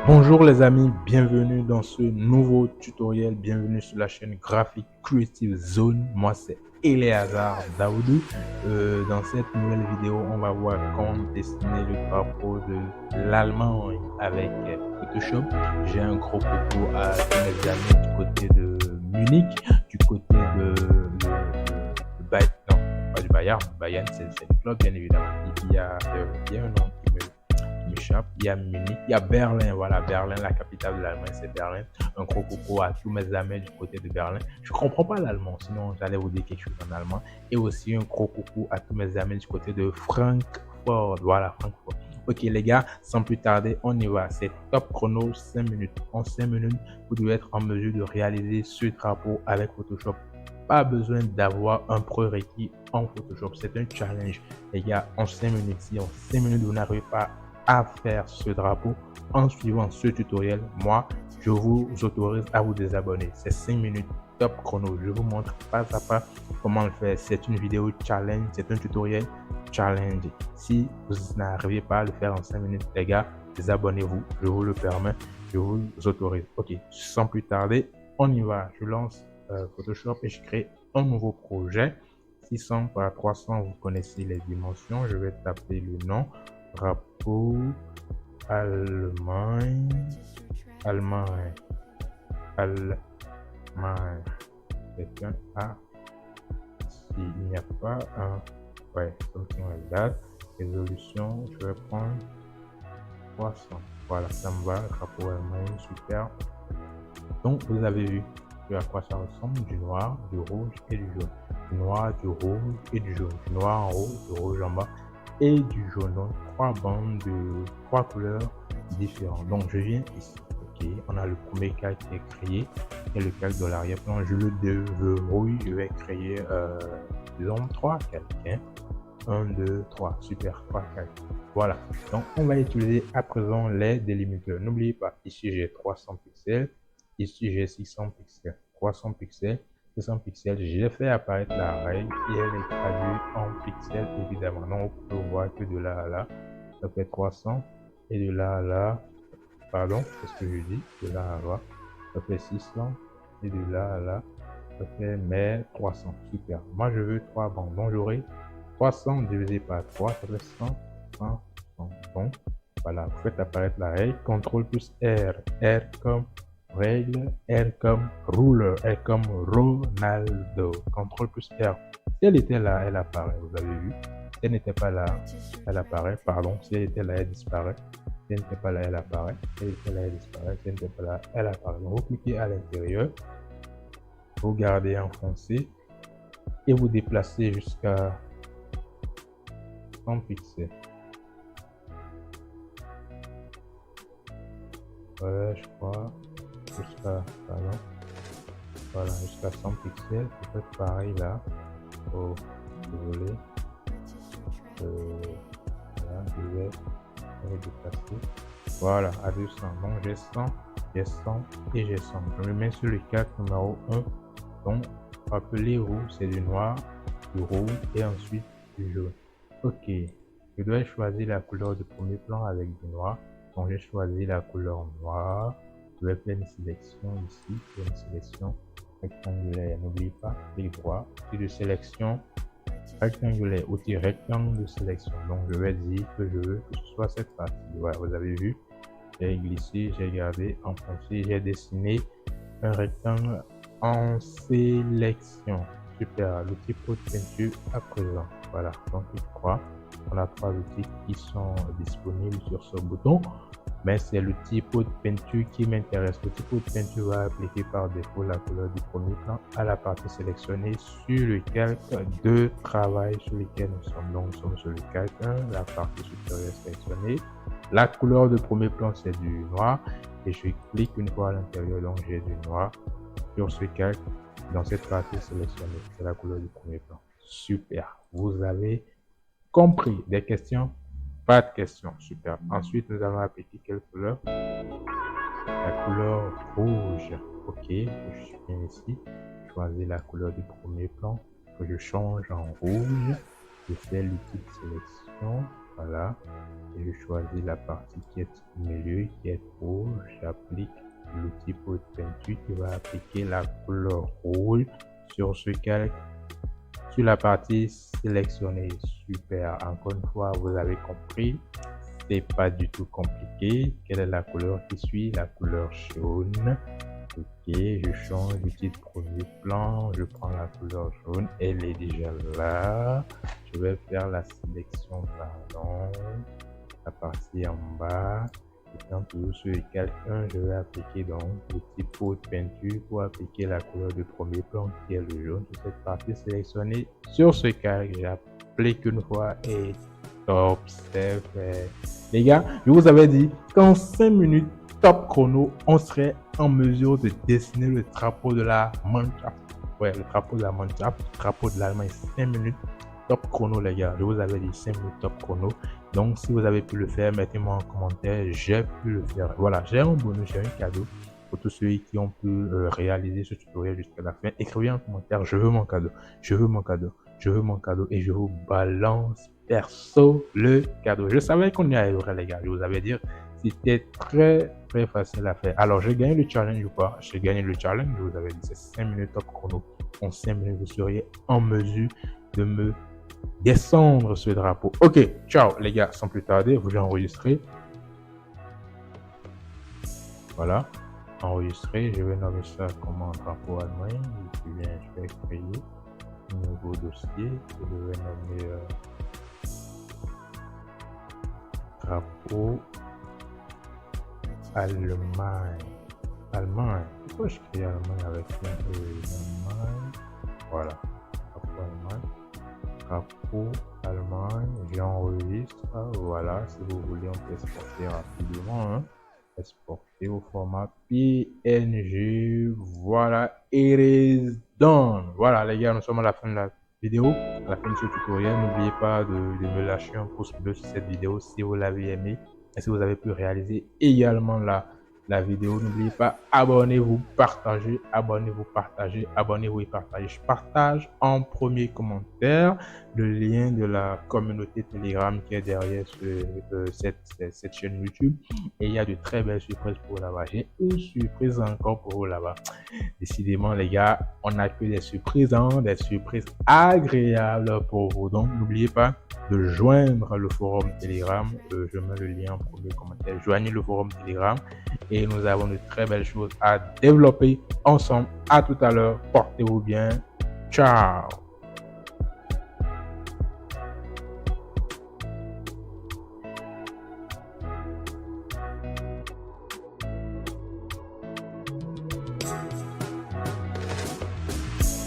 Bonjour les amis, bienvenue dans ce nouveau tutoriel, bienvenue sur la chaîne Graphic Creative Zone. Moi c'est Eleazar Daoudou. Dans cette nouvelle vidéo, on va voir comment dessiner le drapeau de l'Allemagne avec Photoshop. J'ai un gros coucou à tous mes amis du côté de Munich, du côté de Bayern, non, pas du Bayern, Bayern c'est le club bien évidemment. Il y a un nom qui m'échappe. Il y a Munich, il y a Berlin, voilà, Berlin, la capitale de l'Allemagne, c'est Berlin. Un gros coucou à tous mes amis du côté de Berlin. Je comprends pas l'allemand, sinon j'allais vous dire quelque chose en allemand. Et aussi un gros coucou à tous mes amis du côté de Francfort, voilà, Francfort. Ok les gars, sans plus tarder, on y va. C'est top chrono, 5 minutes. En 5 minutes, vous devez être en mesure de réaliser ce drapeau avec Photoshop. Pas besoin d'avoir un prérequis en Photoshop. C'est un challenge. Les gars, en 5 minutes, si en 5 minutes vous n'arrivez pas à faire ce drapeau en suivant ce tutoriel, moi, je vous autorise à vous désabonner. C'est 5 minutes top chrono. Je vous montre pas à pas comment le faire. C'est une vidéo challenge, c'est un tutoriel challenge. Si vous n'arrivez pas à le faire en 5 minutes, les gars, désabonnez-vous. Je vous le permets, je vous autorise. Ok, sans plus tarder, on y va. Je lance Photoshop et je crée un nouveau projet. 600 par 300, vous connaissez les dimensions. Je vais taper le nom. Drapeau Allemagne, Allemagne, Allemagne. C'est un A. S'il n'y a pas un, ouais, something like that. Résolution, je vais prendre 300. Voilà, ça me va. Drapeau Allemagne, super. Donc, vous avez vu à quoi ça ressemble, du noir, du rouge et du jaune. Du noir, du rouge et du jaune. Du noir en haut, du rouge en bas et du jaune. Donc, trois bandes de trois couleurs différentes. Donc, je viens ici. Ok, on a le premier calque qui est créé et le calque de l'arrière-plan. Je le déverrouille. Je vais créer, disons, trois calques. Hein. 1, 2, 3. Super, trois calques. Voilà. Donc, on va utiliser à présent les délimiteurs. N'oubliez pas, ici j'ai 300 pixels. Ici, j'ai 600 pixels, 300 pixels, 600 pixels. J'ai fait apparaître la règle et elle est traduite en pixels, évidemment. Donc, on peut voir que de là à là, ça fait 300 et de là à là, pardon, qu'est-ce que je dis? De là à là, ça fait 600 et de là à là, ça fait 1300. Super. Moi, je veux 3 bandes. Donc, j'aurai 300 divisé par 3, ça fait 100, 100, 100. Donc, voilà, vous faites apparaître la règle. CTRL plus R. R comme règle, R comme ruler, R comme Ronaldo. CTRL plus R. Si elle était là, elle apparaît, vous avez vu. Si elle n'était pas là, elle apparaît. Pardon, si elle était là, elle disparaît. Si elle n'était pas là, elle apparaît. Si elle était là, elle disparaît. Si elle n'était pas là, elle apparaît. Donc, vous cliquez à l'intérieur, vous gardez enfoncé et vous déplacez jusqu'à 100 pixels. Ouais, je crois. Jusqu'à, pardon. Voilà, jusqu'à 100 pixels. Vous faites pareil là. Oh, désolé. Voilà, je vais déplacer. Voilà, à 200. Donc, j'ai 100, j'ai 100 et j'ai 100. Je me mets sur le calque numéro 1. Donc, rappelez-vous, c'est du noir, du rouge et ensuite du jaune. Ok, je dois choisir la couleur de premier plan avec du noir. Donc, j'ai choisi la couleur noire. Je vais faire une sélection ici, une sélection rectangulaire. N'oubliez pas, clic droit, puis de sélection rectangulaire, outil rectangle de sélection. Donc, je vais dire que je veux que ce soit cette partie. Voilà, vous avez vu, j'ai glissé, j'ai gardé, enfoncé, j'ai dessiné un rectangle en sélection. Super, l'outil pot de peinture à présent. Voilà, donc il croit. On a trois outils qui sont disponibles sur ce bouton, mais c'est l'outil pot de peinture qui m'intéresse. L'outil pot de peinture va appliquer par défaut la couleur du premier plan à la partie sélectionnée sur le calque de travail sur lequel nous sommes. Donc, nous sommes sur le calque 1, la partie supérieure sélectionnée. La couleur de premier plan, c'est du noir et je clique une fois à l'intérieur, donc j'ai du noir sur ce calque dans cette partie sélectionnée. C'est la couleur du premier plan. Super, vous avez compris. Des questions? Pas de questions. Super. Ensuite, nous allons appliquer quelle couleur? La couleur rouge. Ok, je suis bien ici. Choisis la couleur du premier plan. Que je change en rouge. Je fais l'outil de sélection. Voilà. Et je choisis la partie qui est au milieu, qui est rouge. J'applique l'outil pour peinture qui va appliquer la couleur rouge sur ce calque, sur la partie sélectionnée. Super. Encore une fois, vous avez compris. C'est pas du tout compliqué. Quelle est la couleur qui suit? La couleur jaune. Ok, je change d'outil de premier plan, je prends la couleur jaune, elle est déjà là. Je vais faire la sélection pardon, la partie en bas. Étant toujours sur le calque 1, je vais appliquer donc l'outil pot de peinture pour appliquer la couleur de premier plan qui est le jaune sur cette partie sélectionnée sur ce calque. J'applique une fois et top, c'est fait. Les gars, je vous avais dit qu'en 5 minutes, top chrono, on serait en mesure de dessiner le drapeau de la Mannschaft. Ouais, le drapeau de la Mannschaft, le drapeau de l'Allemagne, 5 minutes, top chrono, les gars. Je vous avais dit 5 minutes, top chrono. Donc, si vous avez pu le faire, mettez-moi en commentaire, j'ai pu le faire. Voilà, j'ai un bonus, j'ai un cadeau pour tous ceux qui ont pu réaliser ce tutoriel jusqu'à la fin. Écrivez en commentaire, je veux mon cadeau, je veux mon cadeau, je veux mon cadeau et je vous balance perso le cadeau. Je savais qu'on y arriverait, les gars. Je vous avais dit, c'était très facile à faire. Alors, j'ai gagné le challenge ou pas? J'ai gagné le challenge. Je vous avais dit, c'est 5 minutes top chrono. En 5 minutes, vous seriez en mesure de me descendre ce drapeau. Ok, ciao les gars, sans plus tarder, vous j'ai enregistré. Voilà, enregistré. Je vais nommer ça comme un drapeau allemand. Et puis bien, je vais créer un nouveau dossier. Je vais nommer drapeau Allemagne. Allemagne. Pourquoi je crée Allemagne avec Allemagne? Voilà. Drapeau Allemagne. Drapeau Allemagne. J'enregistre. Voilà. Si vous voulez, on peut exporter rapidement. Hein. Exporter au format PNG. Voilà. It is done. Voilà, les gars, nous sommes à la fin de la vidéo, à la fin de ce tutoriel. N'oubliez pas de me lâcher un pouce bleu sur cette vidéo si vous l'avez aimé. Et si vous avez pu réaliser également la vidéo, n'oubliez pas, abonnez-vous, partagez, abonnez-vous, partagez, abonnez-vous et partagez. Je partage en premier commentaire le lien de la communauté Telegram qui est derrière cette chaîne YouTube. Et il y a de très belles surprises pour vous là-bas. J'ai une surprise encore pour vous là-bas. Décidément, les gars, on n'a que des surprises agréables pour vous. Donc, n'oubliez pas de joindre le forum Telegram. Je mets le lien en premier commentaire. Joignez le forum Telegram et nous avons de très belles choses à développer ensemble. À tout à l'heure. Portez-vous bien. Ciao.